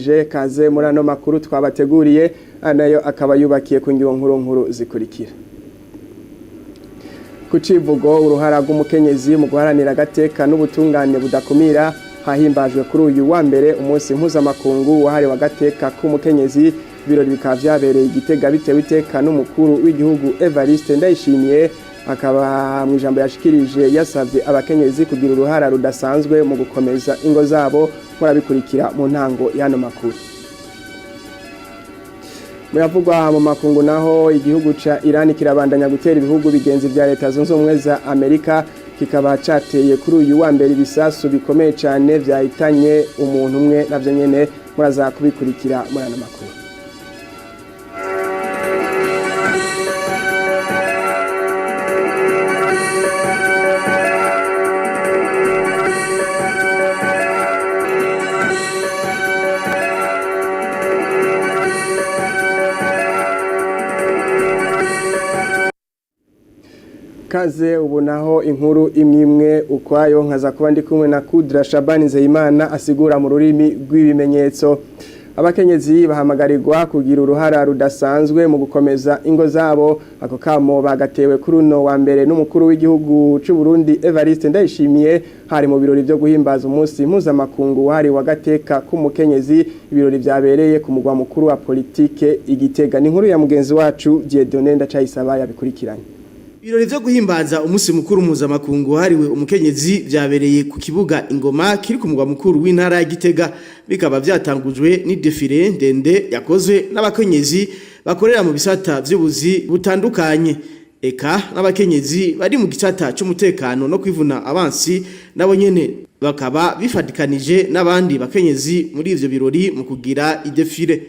ndayikeje kaze muri ano makuru twabateguriye nayo akaba yubakiye ku ngiro nkuru zikurikira. Ku civugo uruhara rw'umukenyezi mu guharanira agateka n'ubutungane budakumira hahimbajwe kuri uyu wa mbere umunsi mpuzamakungu wahariwe agateka k'umukenyezi. Ibirori bikaba vyabereye Igitega bitewe iteka n'umukuru w'igihugu Evariste Ndayishimiye, akaba mu ijambo yashikirije yasavye abakenyezi kugira uruhara rudasanzwe mu gukomeza ingo zabo. Murabikurikira mu ntango y'ano makuru. Muravugwa mu makungu naho igihugu ca Iran kirabandanya gutera ibihugu bigenzi vya Leta Zunze Ubumwe za Amerika, kikaba cateye kuri uyu wa mbere ibisasu bikomeye cane vyahitanye umuntu umwe. Navyo nyene muraza kubikurikira muri ano makuru. Kaze ubu naho inkuru imwe ukwayo nkaza kuba ndi kumwe na Kudra Shabani Nzeyimana asigura mu rurimi rw'ibimenyetso. Abakenyezi bahamagarirwa kugira uruhara rudasanzwe mu gukomeza ingo zabo. Ako kamo bagatewe kuri uno wa mbere n'umukuru w'igihugu cy'u Burundi Evariste Ndayishimiye hari mu birori byo guhimbaza umunsi mpuzamakungu wahariwe agateka k'umukenyezi. Ibirori vyabereye ku mugwa mukuru wa politike Igitega. Ni inkuru ya mugenzi wacu Dieudonne Ndacayisaba yabikurikiranye. Ibirori vyo guhimbaza umunsi mukuru mpuzamakungu hariwe umukenyezi vyabereye ku kibuga Ingoma kiri ku mugwa mukuru w'intara ya Gitega. Bikaba vyatangujwe ni defile ndende yakozwe n'abakenyezi bakorera mu bisata vy'ubuzi butandukanye. Eka n'abakenyezi bari mu gisata cy'umutekano no kwivuna abansi nabo nyene bakaba bifadikanije n'abandi bakenyezi muri ivyo birori mu kugira idefile.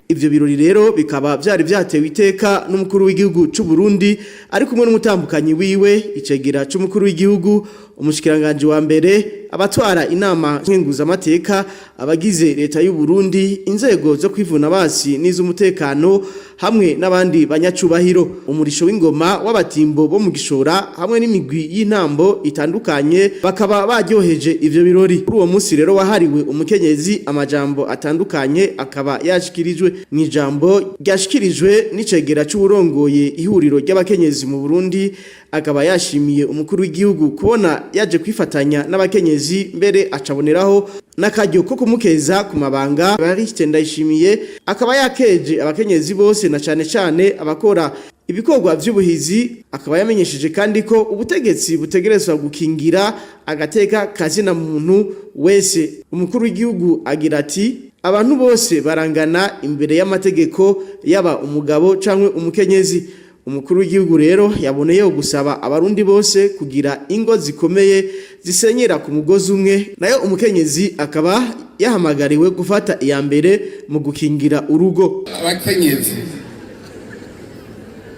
Ivyo birori rero bikaba vyari vyatewe iteka n'umukuru w'igihugu cy'u Burundi ari kumwe n'umutambukanyi wiwe icegera c'umukuru w'igihugu, umushikiranganje wa mbere, abatwara inama nkenguza amateka, abagize leta y'u Burundi, inzego zo kwivuna basi n'izumutekano hamwe n'abandi banyacubahiro. Umurisho w'ingoma w'abatimbo bo mu Gishora hamwe n'imigwi y'intambo itandukanye bakaba baryoheje ivyo birori. Kuri uwo munsi rero wahariwe umukenyezi amajambo atandukanye akaba yashikirijwe. Ni ijambo ryashikirijwe n'icegera c'uburongoye ihuriro ry'abakenyezi mu Burundi, akaba yashimiye umukuru w'igihugu kubona yaje kwifatanya n'abakenyezi, mbere acaboneraho n'akaryo ko kumukeza ku mabanga. Evariste Ndayishimiye akaba yakeje abakenyezi bose na cane abakora ibikorwa vy'ubuhizi. Akaba yamenyesheje kandi ko ubutegetsi butegerezwa gukingira agateka kazina muntu wese. Umukuru w'igihugu agira ati abantu bose barangana imbere y'amategeko, yaba umugabo canke umukenyezi. Umukuru w'igihugu rero yaboneyeho gusaba abarundi bose kugira ingo zikomeye zisenyera ku mugozi umwe. Nayo umukenyezi akaba yahamagariwe gufata iya mbere mu gukingira urugo. Abakenyezi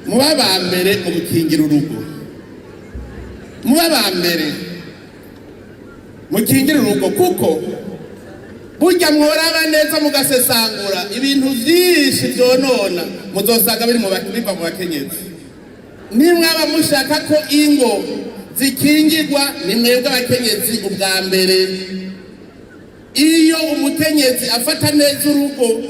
muba ba mbere mu gukingira urugo, muba ba mbere mu gukingira urugo, kuko burya mworaba neza mugasesangura ibintu vyinshi vyonona muzosanga biri biva mu bakenyezi. Nimwaba mushaka ko ingo zikingirwa, ni mwebwe abakenyezi ubwa mbere. Iyo umukenyezi afata neza urugo,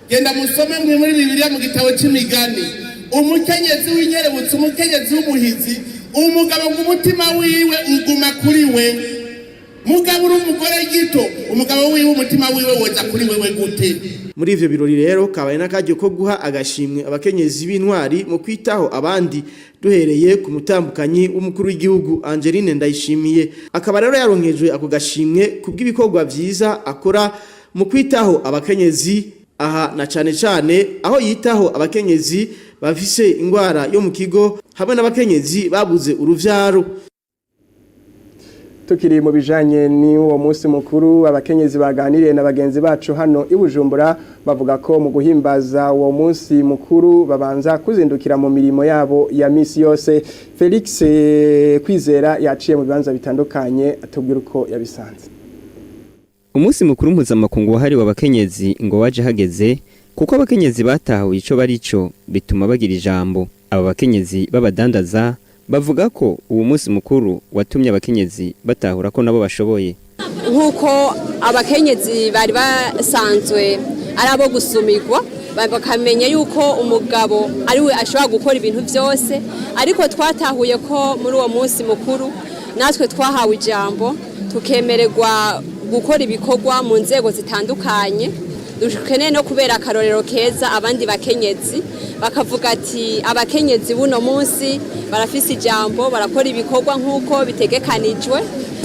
genda musome muri Bibiliya mu gitabo c'imigani, umukenyezi w'inyerebutsi, umukenyezi w'umuhizi, umugabo ng'umutima wiwe uguma kuri we. Mugabo umugore gito, umugabo wiwe umutima wiwe woza kuri wewe gute? Muri ivyo birori rero kabaye n'akaryo ko guha agashimwe abakenyezi b'intwari mu kwitaho abandi, duhereye ku mutambukanyi w'umukuru w'igihugu Angeline Ndayishimiye. Akaba rero yaronkejwe ako gashimwe kubw'ibikorwa vyiza akora mu kwitaho abakenyezi, aha na cane aho yitaho abakenyezi bafise ingwara yo mu kigo hamwe n'abakenyezi babuze uruvyaro. Tukiri mu bijanye ni uwo munsi mukuru, abakenyezi baganiriye na bagenzi bacu hano i Bujumbura bavuga ko mu guhimbaza uwo munsi mukuru babanza kuzindukira mu mirimo yabo ya misi yose. Felix Kwizera yaciye mu bibanza bitandukanye atubwira uko yabisanze. Umunsi mukuru mpuzamakungu wahariwe abakenyezi ngo waje hageze kuko abakenyezi batahuye ico barico bituma bagira ijambo. Aba bakenyezi babadandaza bavuga ko uwo munsi mukuru watumye abakenyezi batahura ko nabo bashoboye. Nkuko abakenyezi bari basanzwe ari abo gusumirwa bakamenya yuko umugabo ari we ashobora gukora ibintu byose, ariko twatahuye ko muri uwo munsi mukuru natwe twahawe ijambo tukemererwa gukora ibikorwa mu nzego zitandukanye. Dukeneye no kubera akarorero keza abandi bakenyezi bakavuga ati abakenyezi buno munsi barafise ijambo, barakora ibikorwa nk'uko bitegekanijwe.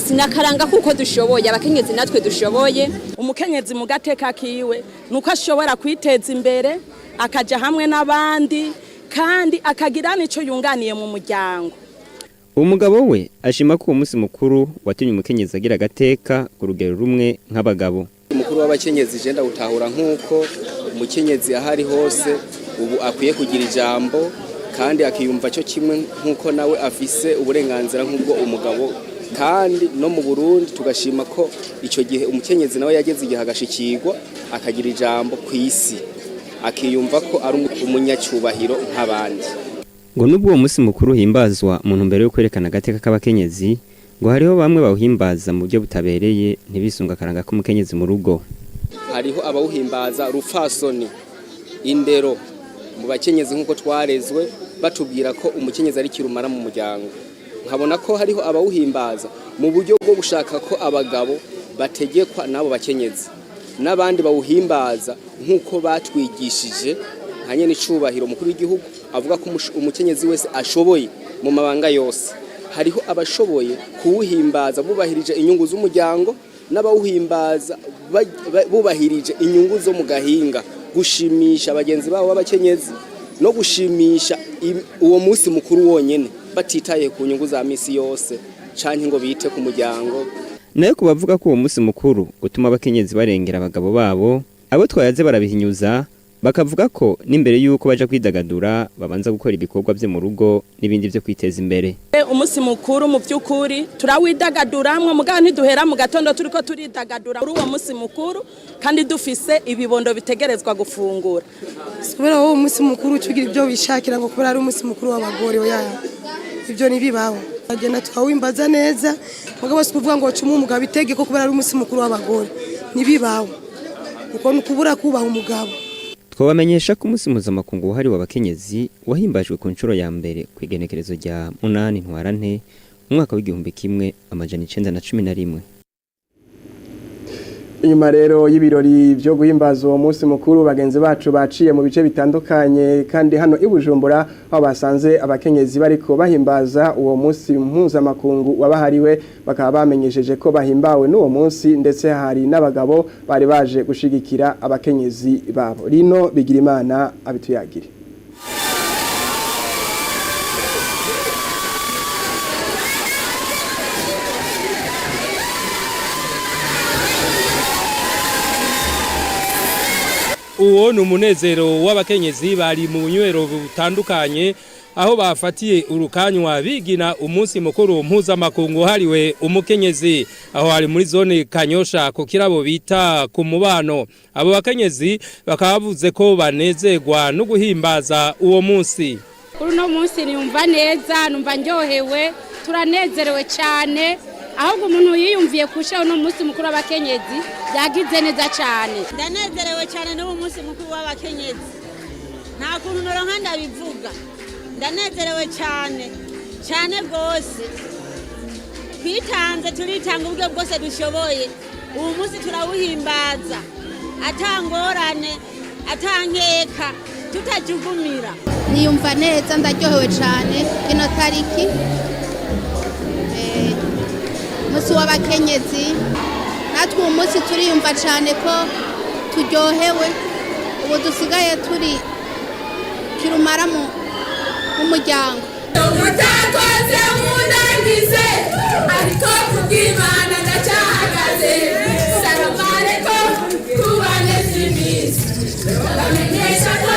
Sinakaranga kuko dushoboye, abakenyezi natwe dushoboye. Umukenyezi mu gateka kiwe nuko ashobora kwiteza imbere akaja hamwe n'abandi kandi akagira nico yunganiye mu muryango. Umugabo we ashima ko uwo munsi mukuru watumye umukenyezi agira agateka ku rugero rumwe nk'abagabo. Umukuru w'abakenyezi je ndawutahura nk'uko umukenyezi ahari hose ubu akwiye kugira ijambo kandi akiyumva cyo kimwe nk'uko nawe afise uburenganzira nk'ubwo umugabo, kandi no mu Burundi tugashima ko ico gihe umukenyezi nawe yageze igihe agashikirwa akagira ijambo ku isi, akiyumva ko ari umunyacyubahiro nk'abandi. Ngo nubwo uwo munsi mukuru himbazwa mu ntumbero yo kwerekana agateka k'abakenyezi, ngo hariho bamwe bawuhimbaza mu buryo butabereye ntibisunga akaranga k'umukenyezi mu rugo. Hariho abawuhimbaza rupfasoni, indero mu bakenyezi nk'uko twarezwe batubwira ko umukenyezi ari kirumara mu muryango. Nkabona ko hariho abawuhimbaza mu buryo bwo gushaka ko abagabo bategekwa nabo bakenyezi, n'abandi bawuhimbaza nk'uko batwigishije hanye n'icubahiro mukuru w'igihugu avuga ko umukenyezi wese ashoboye mu mabanga yose. Hariho abashoboye kuwuhimbaza bubahirije inyungu z'umuryango, n'abawuhimbaza bubahirije inyungu zo mu gahinga, gushimisha abagenzi babo b'abakenyezi no gushimisha uwo munsi mukuru wonyene batitaye ku nyungu za misi yose canke ngo bite ku muryango. Nayo kubavuga ko uwo munsi mukuru utuma abakenyezi barengera abagabo babo, abo twayaze barabihinyuza bakavuga ko n'imbere yuko baja kwidagadura babanza gukora ibikorwa byo mu rugo n'ibindi byo kwiteza imbere. Umunsi mukuru mu by'ukuri turawidagaduramwe mugabo ntiduhera mu gatondo turiko turidagadura uwo munsi mukuru kandi dufise ibibondo bitegerezwa gufungura. Kubera uwo munsi mukuru tugira ibyo bishakira ngo kubera ari umunsi mukuru w'abagore oya ibyo nibibaho. Agenda twawimbaza neza mugabo sikuvuga ngo cuma umugabo itegeko kubera ari umunsi mukuru w'abagore nibibaho. Uko nukubura kubaha umugabo. Twabamenyesha ko umunsi mpuzamakungu wahariwe abakenyezi wahimbajwe ku nshuro ya mbere ku igenekerezo rya 8 Ntwarante mu mwaka w'1911. Inyuma rero y'ibirori byo guhimbaza uwo munsi mukuru bagenzi bacu baciye mu bice bitandukanye kandi hano i Bujumbura aho basanze abakenyezi bariko bahimbaza uwo munsi mpuzamakungu wabahariwe, bakaba bamenyesheje ko bahimbawe n'uwo munsi ndetse hari n'abagabo bari baje gushigikira abakenyezi babo. Rino Bigirimana abituyagire. Uwo ni umunezero w'abakenyezi bari mu bunywero butandukanye aho bafatiye urukanywa bigina umunsi mukuru mpuzamakungu hariwe umukenyezi, aho hari muri zone Kanyosha ku kirabo bita ku mubano. Abo bakenyezi bakaba bavuze ko banezerwa no guhimbaza uwo munsi. Kuri no munsi niyumva neza, numva ndyohewe, turanezerewe cyane. Ahubwo umuntu yiyumviye kusha uno munsi mukuru w'abakenyezi yagize neza cyane. Ndanezerewe cyane n'uwo munsi mukuru w'abakenyezi. Nta kuntu noronka ndabivuga. Ndanezerewe cyane rwose. Twitanze turitanga ubwo bwose dushoboye. Uwo munsi turawuhimbaza. Atangorane, atankeka, tutajugumira. Niyumva neza ndaryohewe cyane kino tariki. Musi w'abakenyezi natwe uwo munsi turiyumva cyane ko turyohewe, ubu dusigaye turi kirumara mu muryango. Mutakoze munangize ariko kubw'Imana ndacyahagaze, saramare ko kubanye simisi bamenyesha ko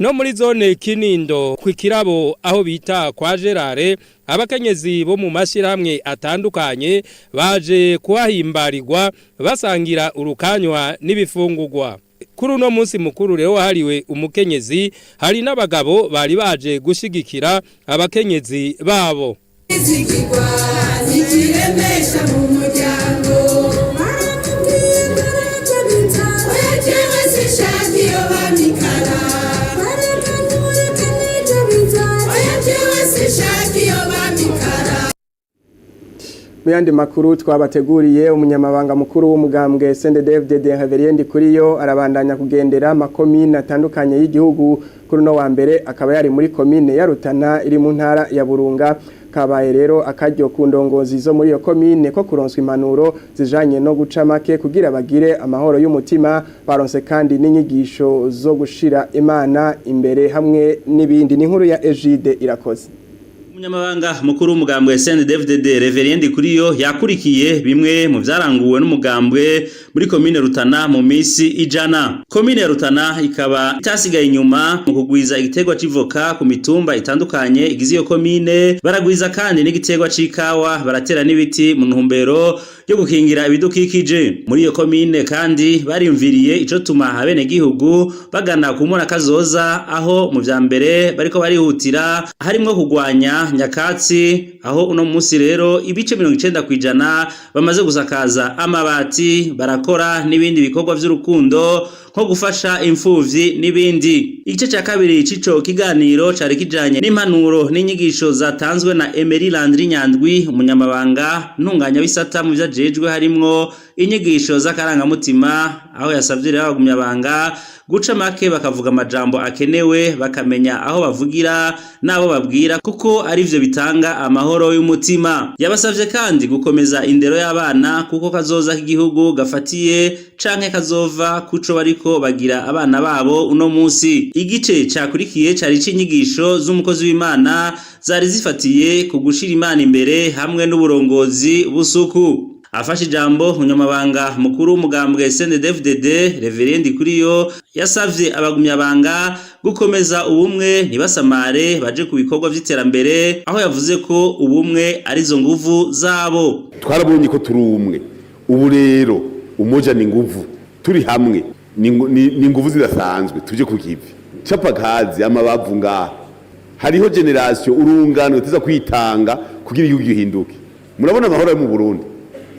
no muri zone Kinindo kwikirabo aho bita kwa Gerare abakenyezi bo mu mashirahamwe atandukanye baje kuhahimbarirwa basangira urukanywa n'ibifungurwa. Kuri uno munsi mukuru rero hariwe umukenyezi hari n'abagabo bari baje gushigikira abakenyezi babo. Izigirwa zikiremesha mu muryango oyajewe sishaki yo bamikara oyajewe sishaki yo bamikara. Muyandi makuru twabateguriye umunyamabanga mukuru w'umugambwe CNDD-FDD Reverend Kuriyo arabandanya kugendera makomine atandukanye y'igihugu kuri no wa mbere akaba yari muri komine ya Rutana iri mu ntara ya Burunga kabaye rero akaryo ku ndongozi zo muri iyo komine ko kuronswa impanuro zijanye no guca make kugira bagire amahoro y'umutima baronse kandi n'inyigisho zo gushira Imana imbere hamwe n'ibindi. Ni nkuru ya Egide Irakoze. Umunyamabanga mukuru w'umugambwe CNDD-FDD Reverend Kuriyo yakurikiye bimwe mu vyaranguwe n'umugambwe muri komine Rutana mu misi ijana. Komine ya Rutana ikaba itasigaye inyuma mu kugwiza igiterwa civoka ku mitumba itandukanye igize iyo komine, baragwiza kandi n'igiterwa c'ikawa, baratera n'ibiti mu ntumbero yo gukingira ibidukikije. Muri iyo komine kandi bariyumviriye ico tuma abene gihugu bagana ku mura kazoza, aho mu vya mbere bariko barihutira harimwo kugwanya nyakatsi, aho uno munsi rero ibice 90% bamaze gusakaza amabati, barakora n'ibindi bikorwa vy'urukundo nko gufasha imfuvyi n'ibindi. Igice cya kabiri cico kiganiro cari kijanye n'impanuro n'inyigisho zatanzwe na Emery Landry Nyandwi, umunyamabanga ntunganya w'isata mu vyajejwe harimwo inyigisho z'akarangamutima, aho yasavye rero abagumyabanga guca make bakavuga amajambo akenewe, bakamenya aho bavugira n'abo babwira kuko ari vyo bitanga amahoro y'umutima. Yabasavye kandi gukomeza indero y'abana kuko kazoza k'igihugu gafatiye canke kazova kuco bariko bagira abana babo uno munsi. Igice cakurikiye cari c'inyigisho z'umukozi w'Imana zari zifatiye ku gushira Imana imbere hamwe n'uburongozi busuku. Afashe ijambo umunyamabanga mukuru w'umugambwe CNDD-FDD Reverend Kuriyo yasavye abagumyabanga gukomeza ubumwe ntibasamare baje ku bikorwa vy'iterambere, aho yavuze ko ubumwe arizo nguvu zabo. Twarabonye ko turi umwe, ubu rero umoja ni nguvu, turi hamwe ni nguvu zidasanzwe. Tuje ku kivi capa kazi amabavu ngaha, hariho generation urungano tiza kwitanga kugira igihugu gihinduke. Murabona amahoro yo mu Burundi,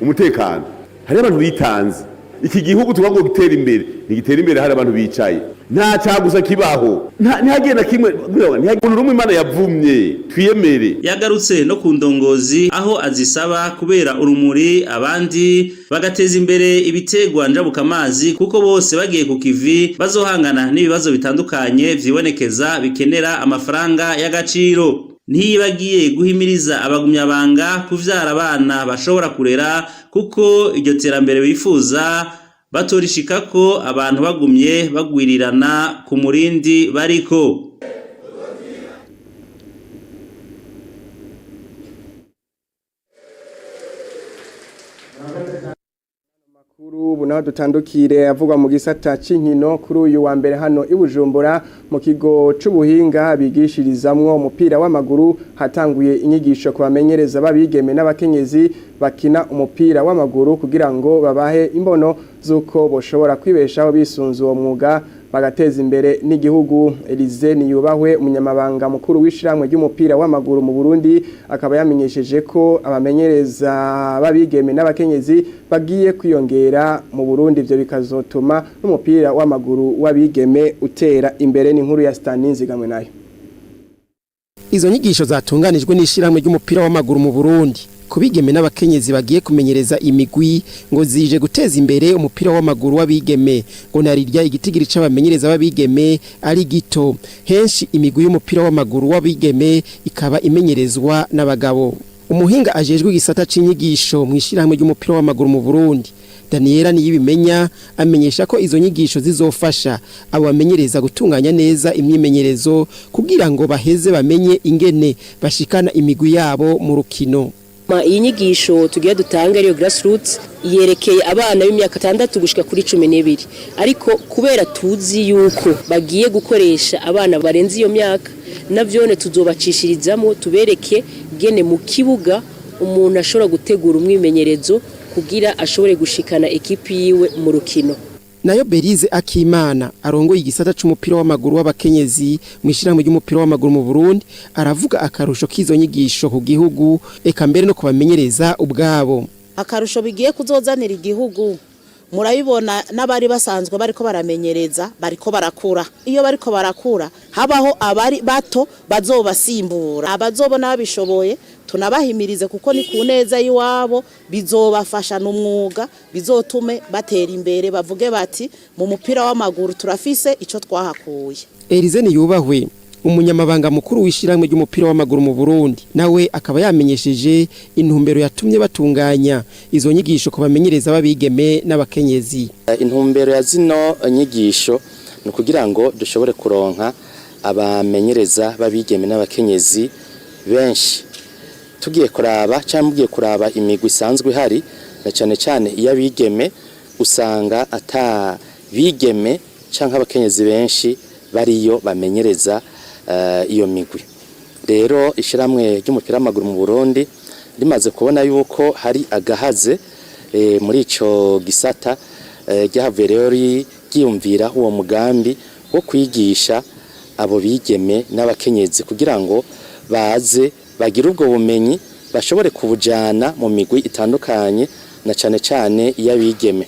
umutekano, hari abantu bitanze. Iki gihugu tubango gitera imbere, ntigitera imbere hari abantu bicaye. Nta cyagusa kibaho, ntihagenda kimwe, ntihagenda rumwe Imana yavumye, twiyemere. Yagarutse no ku ndongozi aho azisaba kubera urumuri abandi bagateza imbere ibitegwa njabukamazi, kuko bose bagiye ku kivi bazohangana n'ibibazo bitandukanye vyibonekeza bikenera amafaranga y'agaciro. Ntiyibagiye guhimiriza abagumyabanga kuvyara abana bashobora kurera, kuko iryo terambere bifuza batorishikako abantu bagumye bagwirirana ku murindi bariko. Ubu naho dutandukire avugwa mu gisata c'inkino kuri uyu wa mbere hano i Bujumbura mu kigo c'ubuhinga bigishirizamwo umupira w'amaguru hatanguye inyigisho ku bamenyereza babigeme n'abakenyezi bakina umupira w'amaguru kugira ngo babahe imbono zuko boshobora kwibeshaho bisunze uwo mwuga bagateza imbere n'igihugu. Elize Niyubahwe umunyamabanga mukuru w'ishiramwe ry'umupira w'amaguru mu Burundi akaba yamenyesheje ko abamenyereza babigeme n'abakenyezi bagiye kwiyongera mu Burundi, ivyo bikazotuma n'umupira w'amaguru w'abigeme utera imbere. N'inkuru ya Staninzi gamwe nayo. Izo nyigisho zatunganijwe n'ishiramwe ry'umupira w'amaguru mu Burundi kubigeme n'abakenyezi bagiye kumenyereza imigwi ngo zije guteza imbere umupira w'amaguru w'abigeme, ngo narirya igitigiri c'abamenyereza babigeme ari gito. Henshi imigwi y'umupira w'amaguru w'abigeme ikaba imenyerezwa n'abagabo. Umuhinga ajejwe igisata c'inyigisho mu ishiramwe ry'umupira w'amaguru mu Burundi Daniela Niyibimenya amenyesha ko izo nyigisho zizofasha abo bamenyereza gutunganya neza imyimenyerezo kugira ngo baheze bamenye ingene bashikana imigwi yabo mu rukino. Iyi nyigisho tugiye dutanga ariyo grassroots yerekeye abana b'imyaka 6 gushika kuri 12 ariko kubera tuzi yuko bagiye gukoresha abana barenze iyo myaka navyone tuzobacishirizamo tubereke gene mu kibuga umuntu ashobora gutegura umwimenyerezo kugira ashobore gushikana ekipi yiwe mu rukino. Nayo Berize Akimana arongoye igisata c'umupira w'amaguru w'abakenyezi mu ishiramwe ry'umupira w'amaguru mu Burundi aravuga akarusho k'izo nyigisho ku gihugu eka mbere no kubamenyereza ubwabo. Akarusho bigiye kuzozanira igihugu murabibona n'abari basanzwe bariko baramenyereza bariko barakura. Iyo bariko barakura habaho abari bato bazobasimbura abazobona babishoboye tunabahimirize kuko ni kuneza yiwabo bizobafasha n'umwuga bizotume batera imbere bavuge bati mu mupira w'amaguru turafise ico twahakuye. Elize Niyubahwe umunyamabanga mukuru w'ishiramwe ry'umupira w'amaguru mu Burundi nawe akaba yamenyesheje intumbero yatumye batunganya izo nyigisho kubamenyereza babigeme n'abakenyezi. Intumbero ya zino nyigisho no kugira ngo dushobore kuronka abamenyereza babigeme n'abakenyezi benshi. Tugiye kuraba cyangwa mugiye kuraba imigwi isanzwe hari na cyane cyane iyo abigeme usanga ata bigeme cyangwa abakenyezi benshi bariyo bamenyereza iyo migwi. Rero ishiramwe ry'umupira w'amaguru mu Burundi rimaze kubona yuko hari agahaze muri ico gisata ryahavuye rero ryiyumvira uwo mugambi wo kwigisha abo bigeme n'abakenyezi kugira ngo baze bagira ubwo bumenyi bashobore kubujana mu migwi itandukanye na cyane cyane iya bigeme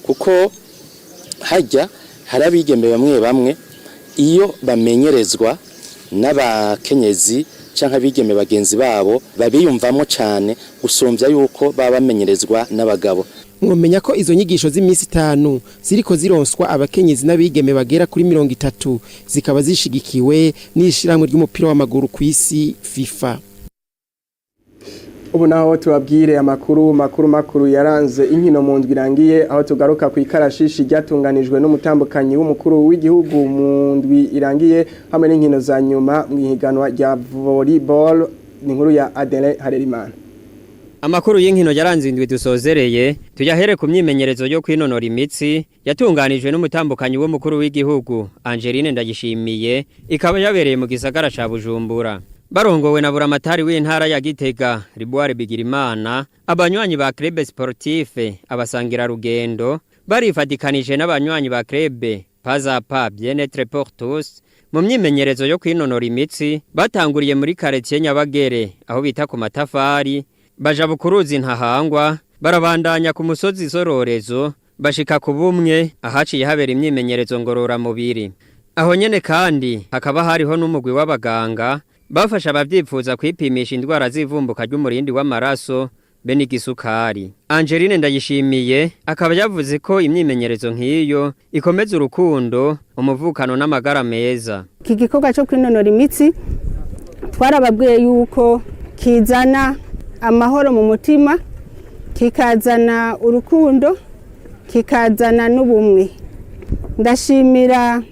kuko hajya hari abigeme bamwe iyo bamenyerezwa n'abakenyezi canke abigeme bagenzi babo babiyumvamo cyane gusumbya yuko baba bamenyerezwa n'abagabo. Mwomenya ko izo nyigisho z'imisi 5 ziriko zironswa abakenyezi n'abigeme bagera kuri 30 zikaba zishigikiwe n'ishiramwe ry'umupira w'amaguru ku isi FIFA. Ubu naho tubabwire makuru yaranze inkino mu ndwi irangiye aho tugaruka ku ikarashishi ryatunganijwe n'umutambukanyi w'umukuru w'igihugu mu ndwi irangiye hamwe n'inkino za nyuma mu ihiganwa rya volleyball ni nkuru ya Adele Harerimana. Amakuru y'inkino yaranze indwi dusozereye tuyahere ku myimenyerezo yo kwinonora imitsi yatunganijwe n'umutambukanyi w'umukuru w'igihugu Angeline Ndagishimiye ikaba yabereye mu gisagara ca Bujumbura. Barongowe na buramatari w'intara ya Gitega Riboire Bigirimana abanywanyi ba Club Sportif abasangira rugendo barifadikanije n'abanywanyi ba Club Pazapa Bien-être pour tous mu myimenyerezo yo kwinonora imitsi batanguriye muri quartier Nyabagere aho bita ku matafari baja bukuruzi ntahangwa barabandanya ku musozi Sororezo bashika ku bumwe ahaciye habera imyimenyerezo ngorora mubiri. Aho nyene kandi hakaba hariho n'umugwi w'abaganga bafasha abavyifuza kwipimisha indwara z'ivumbuka ry'umurindi w'amaraso be n'igisukari. Angeline Ndayishimiye akaba yavuze ko imyimenyerezo nk'iyo ikomeza urukundo umuvukano n'amagara meza. Iki gikorwa cyo kwinonora imitsi twarababwiye yuko kizana amahoro mu mutima kikazana urukundo kikazana n'ubumwe. Ndashimira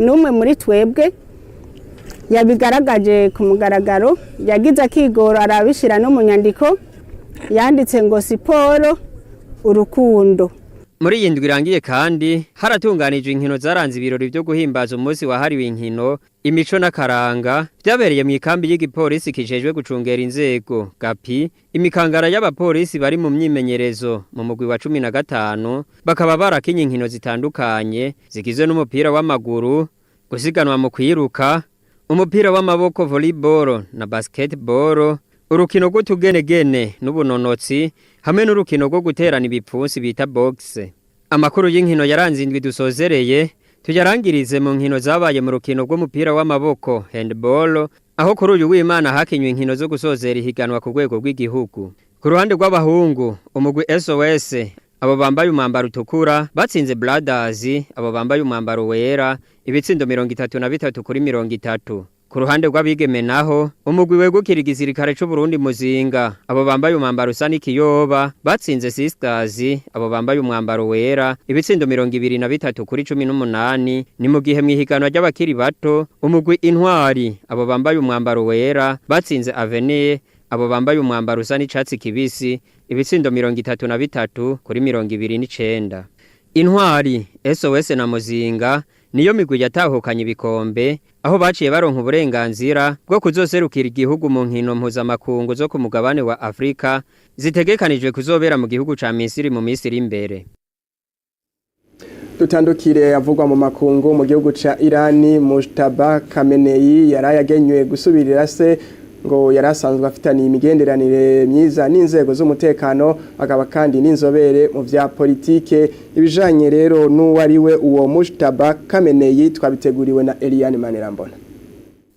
n'umwe muri twebwe yabigaragaje ku mugaragaro yagize akigoro arabishira no mu nyandiko yanditse ngo siporo urukundo. Muri iyi ndwi irangiye kandi haratunganijwe inkino zaranze ibirori byo guhimbaza umunsi wahariwe inkino imico n'akaranga byabereye mu ikambi y'igipolisi kijejwe gucungera inzego gapi imikangara y'abapolisi bari mu myimenyerezo mu mugwi wa 15 bakaba barakinye inkino zitandukanye zigizwe n'umupira w'amaguru gusiganwa mu kwiruka umupira w'amaboko volleyball na basketball urukino rw'utugenegene n'ubunonotsi hamwe n'urukino rwo guterana ibipfunsi bita box. Amakuru y'inkino yaranze indwi dusozereye tuyarangirize mu nkino zabaye mu rukino rw'umupira w'amaboko handball aho kuri uyu w'Imana hakinywe inkino zo gusozera ihiganwa ku rwego rw'igihugu. Ku ruhande rw'abahungu umugwi SOS abo bambaye umwambaro utukura batsinze Brothers abo bambaye umwambaro wera ibitsindo 33 kuri 30. Ku ruhande rw'abigeme naho umugwi wegukira igisirikare c'u Burundi Muzinga abo bambaye umwambaro usa n'ikiyoba batsinze Sisters abo bambaye umwambaro wera ibitsindo 23 kuri 18. Ni mu gihe mwihiganwa ry'abakiri bato umugwi Intwari abo bambaye umwambaro wera batsinze Avenir abo bambaye umwambaro usa n'icatsi kibisi ibitsindo 33 kuri 29. Intwari SOS na Muzinga niyo migwi yatahukanye ibikombe aho baciye baronka uburenganzira bwo kuzoserukira igihugu mu nkino mpuzamakungu zo ku mugabane wa Afrika zitegekanijwe kuzobera mu gihugu ca Misiri mu Misiri imbere. Dutandukire avugwa mu makungu mu gihugu ca Irani Mujtaba Khamenei yarayagenywe gusubirira se ngo yarasanzwe afitaniye imigenderanire myiza n'inzego z'umutekano akaba kandi n'inzobere mu vya politike ibijanye rero n'uwariwe uwo Mujtaba Khamenei twabiteguriwe na Eliane Manirambona.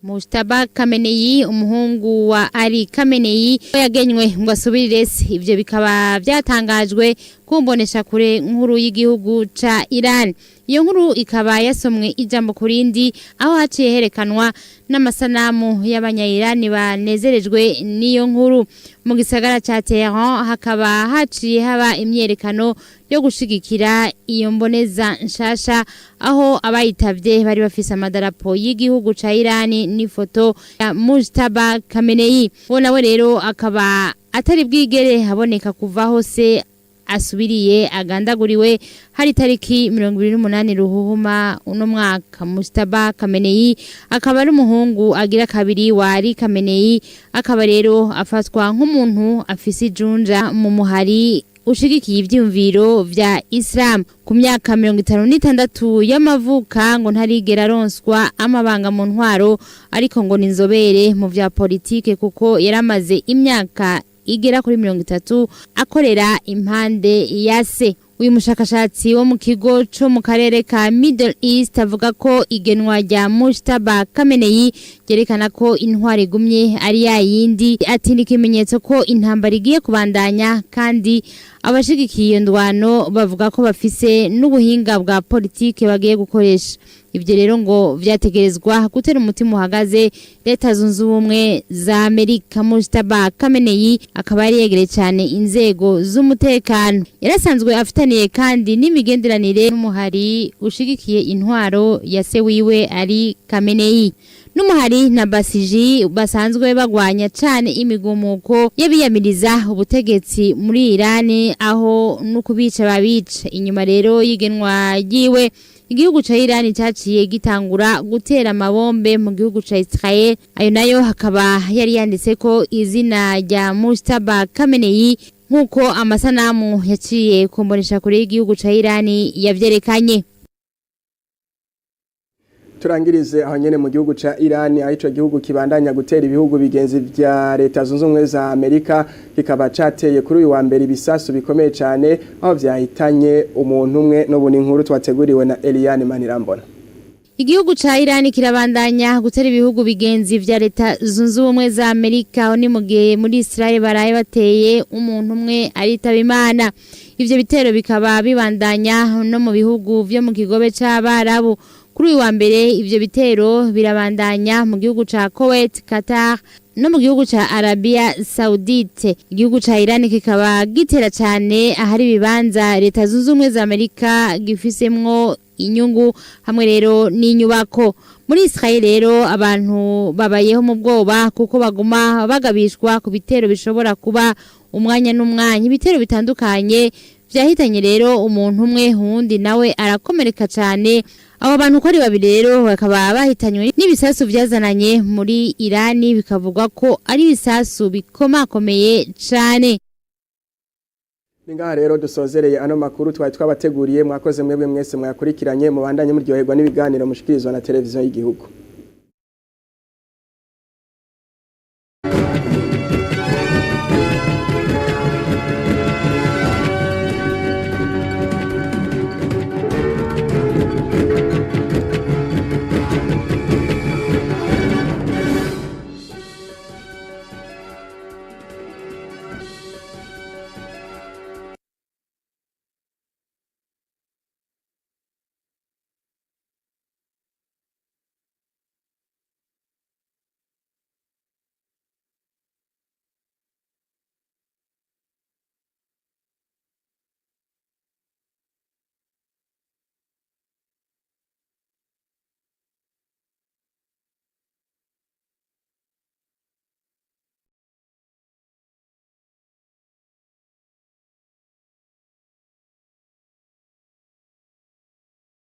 Mujtaba Khamenei umuhungu wa Ali Khamenei yagenywe ngo asubirire ivyo bikaba byatangajwe kumbonesha kure nkuru y'igihugu ca Iran. Iyo nkuru ikaba yasomwe ijambo kurindi aho haciye herekanwa n'amasanamu y'abanya-Irani banezerejwe n'iyo nkuru mu gisagara ca Tehran hakaba haciye haba imyerekano yo gushigikira iyo mboneza nshasha aho abayitavye bari bafise amadarapo y'igihugu ca Irani n'ifoto ya Mujtaba Khamenei. Nawe rero akaba atari bwigere haboneka kuva hose asubiriye agandaguriwe hari tariki 28 ruhuhuma uno mwaka. Mujtaba Khamenei akaba ari umuhungu agira kabiri wa Ali Khamenei akaba rero afatwa nk'umuntu afise ijunja mu muhari ushigikiye ivyumviro vya Islam. Ku myaka 56 y'amavuka ngo ntarigera aronswa amabanga mu ntwaro ariko ngo ninzobere mu vya politike kuko yaramaze imyaka igera kuri 30 akorera impande ya se. Uyu mushakashatsi wo mu kigo cyo mu karere ka Middle East avuga ko igenwa rya Mujtaba Khamenei yerekana ko intwari gumye ari yayindi ati n'ikimenyetso ko intambara igiye kubandanya kandi abashigikiye ndwano bavuga ko bafise n'ubuhinga bwa politike bagiye gukoresha. Ibyo rero ngo vyategerezwa gutera umutima uhagaze Leta Zunze Ubumwe za Amerika. Mujtaba Khamenei akaba yari yegereye cyane inzego z'umutekano. Yarasanzwe afitaniye kandi n'imigenderanire n'umuhari ushigikiye intwaro ya se wiwe Ali Khamenei. N'umuhari na Basiji basanzwe bagwanya cyane imigumuko y'abiyamiriza ubutegetsi muri Irani aho nukubica babica. Inyuma rero yigenwa yiwe igihugu ca Irani cyaciye gitangura gutera amabombe mu gihugu ca Israel. Ayo nayo hakaba yari yanditse ko izina rya Mujtaba Khamenei nkuko amasanamu yaciye kumbonesha kure y'igihugu ca Irani yavyerekanye. Turangirize aho nyene mu gihugu ca Iran aho ico gihugu kibandanya gutera ibihugu bigenzi vya Leta Zunze Ubumwe za Amerika kikaba cateye kuri uyu wa mbere ibisasu bikomeye cyane aho vyahitanye umuntu umwe no buni nkuru twateguriwe na Eliane Manirambona. Igihugu ca Iran kirabandanya gutera ibihugu bigenzi vya Leta Zunze Ubumwe za Amerika aho ni mugihe muri Israel baraye bateye umuntu umwe aritaba Imana. Ivyo bitero bikaba bibandanya no mu bihugu vyo mu kigobe c'Abarabu. Kuri uyu wa mbere ivyo bitero birabandanya mu gihugu ca Kuwait, Qatar no mu gihugu ca Arabia Saudite. Igihugu ca Iran kikaba gitera cyane ahari bibanza Leta Zunze Ubumwe za Amerika gifisemwo inyungu hamwe rero n'inyubako. Muri Israel rero abantu babayeho mu bwoba kuko baguma bagabishwa ku bitero bishobora kuba umwanya n'umwanya. Ibitero bitandukanye vyahitanye rero umuntu umwe hundi nawe arakomereka cyane. Abo bantu ko ari babiri rero bakaba bahitanywe n'ibisasu vyazananye muri Irani bikavugwa ko ari ibisasu bikomakomeye cyane. Ningaha rero dusozereye ano makuru twari twabateguriye mwakoze mwebwe mwese mwakurikiranye mubandanye muryoherwa n'ibiganiro mushikirizwa na televiziyo y'igihugu.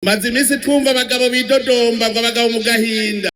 maze iminsi twumva abagabo bidodomba ngo abagabo mu gahinda